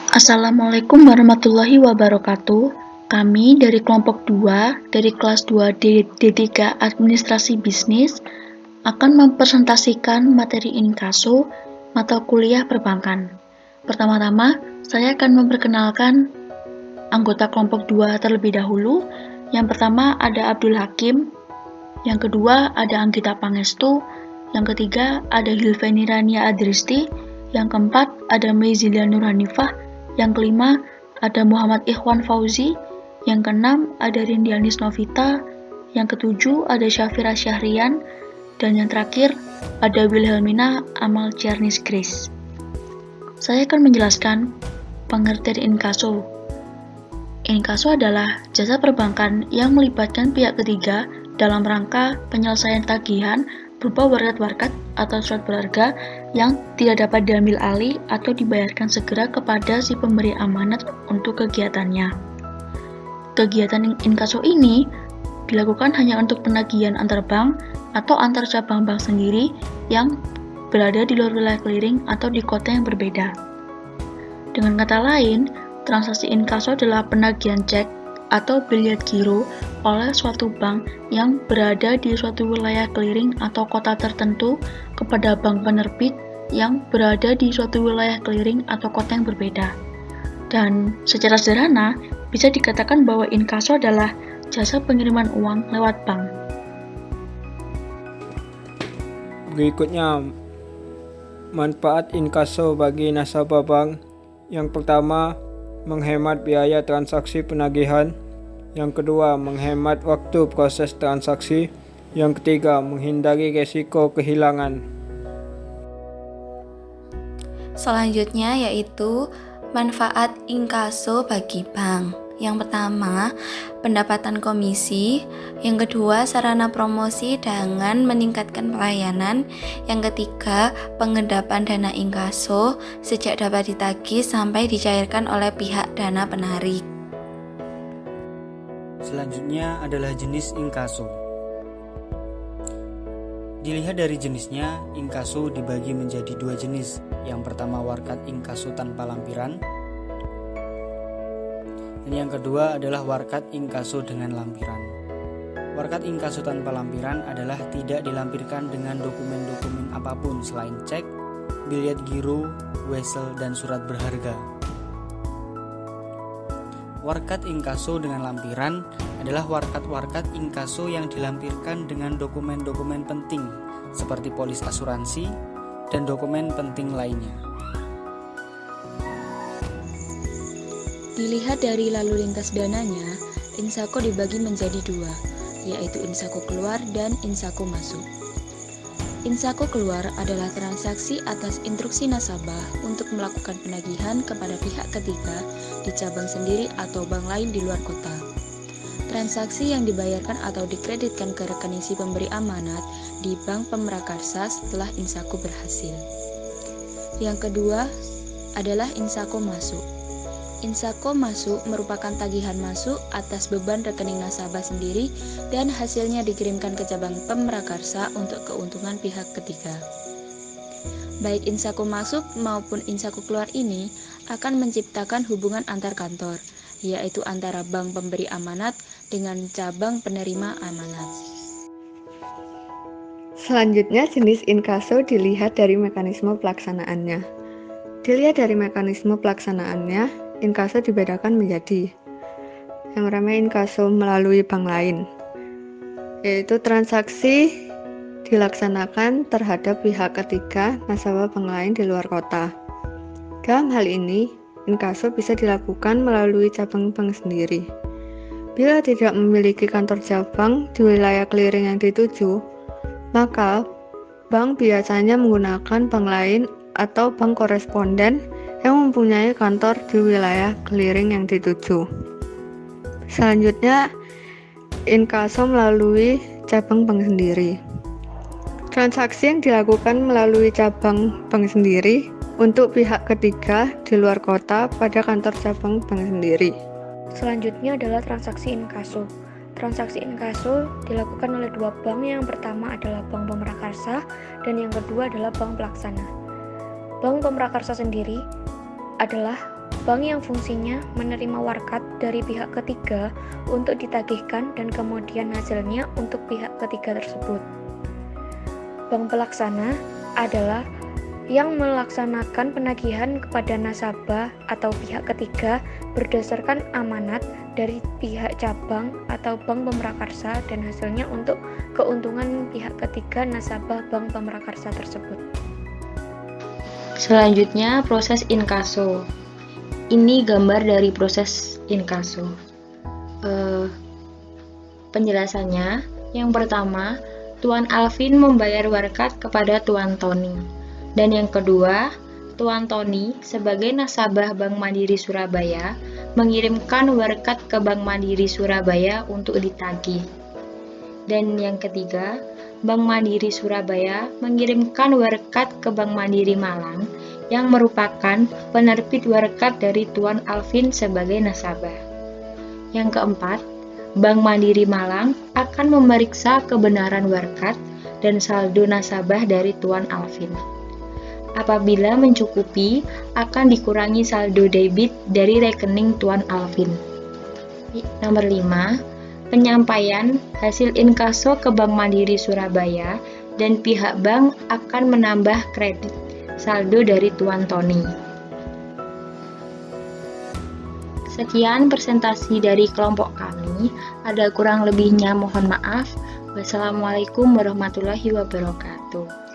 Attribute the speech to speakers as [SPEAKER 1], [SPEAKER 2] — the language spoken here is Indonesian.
[SPEAKER 1] Assalamualaikum warahmatullahi wabarakatuh. Kami dari kelompok 2 dari kelas 2 D3 Administrasi Bisnis akan mempresentasikan materi inkaso mata kuliah perbankan. Pertama-tama, saya akan memperkenalkan anggota kelompok 2 terlebih dahulu. Yang pertama ada Abdul Hakim, yang kedua ada Anggita Pangestu, yang ketiga ada Hilveni Rania Adristi, yang keempat ada Meizilia Nurhanifah, yang kelima ada Muhammad Ikhwan Fauzi, yang keenam ada Rindianis Novita, yang ketujuh ada Syafira Syahrian, dan yang terakhir ada Wilhelmina Amal Ciarnis Grace. Saya akan menjelaskan pengertian inkaso. Inkaso adalah jasa perbankan yang melibatkan pihak ketiga dalam rangka penyelesaian tagihan berupa warkat-warkat atau surat berharga yang tidak dapat diambil alih atau dibayarkan segera kepada si pemberi amanat untuk kegiatannya. Kegiatan inkaso ini dilakukan hanya untuk penagihan antar bank atau antar cabang bank sendiri yang berada di luar wilayah clearing atau di kota yang berbeda. Dengan kata lain, transaksi inkaso adalah penagihan cek atau biliet giro oleh suatu bank yang berada di suatu wilayah clearing atau kota tertentu kepada bank penerbit yang berada di suatu wilayah clearing atau kota yang berbeda. Dan secara sederhana, bisa dikatakan bahwa inkaso adalah jasa pengiriman uang lewat bank.
[SPEAKER 2] Berikutnya, manfaat inkaso bagi nasabah bank. Yang pertama, menghemat biaya transaksi penagihan. Yang kedua, menghemat waktu proses transaksi. Yang ketiga, menghindari resiko kehilangan.
[SPEAKER 3] Selanjutnya yaitu manfaat inkaso bagi bank. Yang pertama, pendapatan komisi. Yang kedua, sarana promosi dengan meningkatkan pelayanan. Yang ketiga, pengendapan dana inkaso sejak dapat ditagih sampai dicairkan oleh pihak dana penarik.
[SPEAKER 4] Selanjutnya adalah jenis inkaso. Dilihat dari jenisnya, inkaso dibagi menjadi dua jenis. Yang pertama warkat inkaso tanpa lampiran, dan yang kedua adalah warkat inkaso dengan lampiran. Warkat inkaso tanpa lampiran adalah tidak dilampirkan dengan dokumen-dokumen apapun selain cek, biliet giro, wesel, dan surat berharga. Warkat inkaso dengan lampiran adalah warkat-warkat inkaso yang dilampirkan dengan dokumen-dokumen penting seperti polis asuransi dan dokumen penting lainnya.
[SPEAKER 5] Dilihat dari lalu lintas dananya, insako dibagi menjadi dua, yaitu insako keluar dan insako masuk. Insako keluar adalah transaksi atas instruksi nasabah untuk melakukan penagihan kepada pihak ketiga di cabang sendiri atau bank lain di luar kota. Transaksi yang dibayarkan atau dikreditkan ke rekening si pemberi amanat di bank pemrakarsa setelah insako berhasil. Yang kedua adalah insako masuk. Insako masuk merupakan tagihan masuk atas beban rekening nasabah sendiri dan hasilnya dikirimkan ke cabang pemrakarsa untuk keuntungan pihak ketiga. Baik insako masuk maupun insako keluar ini akan menciptakan hubungan antar kantor, yaitu antara bank pemberi amanat dengan cabang penerima amanat.
[SPEAKER 6] Selanjutnya, jenis inkaso dilihat dari mekanisme pelaksanaannya. Dilihat dari mekanisme pelaksanaannya, inkaso dibedakan menjadi yang pertama inkaso melalui bank lain, yaitu transaksi dilaksanakan terhadap pihak ketiga nasabah bank lain di luar kota. Dalam hal ini, inkaso bisa dilakukan melalui cabang bank sendiri. Bila tidak memiliki kantor cabang di wilayah clearing yang dituju, maka bank biasanya menggunakan bank lain atau bank koresponden yang mempunyai kantor di wilayah clearing yang dituju. Selanjutnya, inkaso melalui cabang bank sendiri. Transaksi yang dilakukan melalui cabang bank sendiri untuk pihak ketiga di luar kota pada kantor cabang bank sendiri.
[SPEAKER 7] Selanjutnya adalah transaksi inkaso. Transaksi inkaso dilakukan oleh dua bank, yang pertama adalah Bank Pemrakarsa dan yang kedua adalah Bank Pelaksana. Bank Pemrakarsa sendiri adalah bank yang fungsinya menerima warkat dari pihak ketiga untuk ditagihkan dan kemudian hasilnya untuk pihak ketiga tersebut. Bank pelaksana adalah yang melaksanakan penagihan kepada nasabah atau pihak ketiga berdasarkan amanat dari pihak cabang atau bank pemrakarsa dan hasilnya untuk keuntungan pihak ketiga nasabah bank pemrakarsa tersebut.
[SPEAKER 5] Selanjutnya, proses inkaso. Ini gambar dari proses inkaso. Penjelasannya, yang pertama, Tuan Alvin membayar warkat kepada Tuan Tony. Dan yang kedua, Tuan Tony sebagai nasabah Bank Mandiri Surabaya mengirimkan warkat ke Bank Mandiri Surabaya untuk ditagih. Dan yang ketiga, Bank Mandiri Surabaya mengirimkan warkat ke Bank Mandiri Malang yang merupakan penerbit warkat dari Tuan Alvin sebagai nasabah. Yang keempat, Bank Mandiri Malang akan memeriksa kebenaran warkat dan saldo nasabah dari Tuan Alvin. Apabila mencukupi, akan dikurangi saldo debit dari rekening Tuan Alvin. Nomor 5, penyampaian hasil inkaso ke Bank Mandiri Surabaya dan pihak bank akan menambah kredit saldo dari Tuan Tony. Sekian presentasi dari kelompok kami. Ada kurang lebihnya mohon maaf. Wassalamualaikum warahmatullahi wabarakatuh.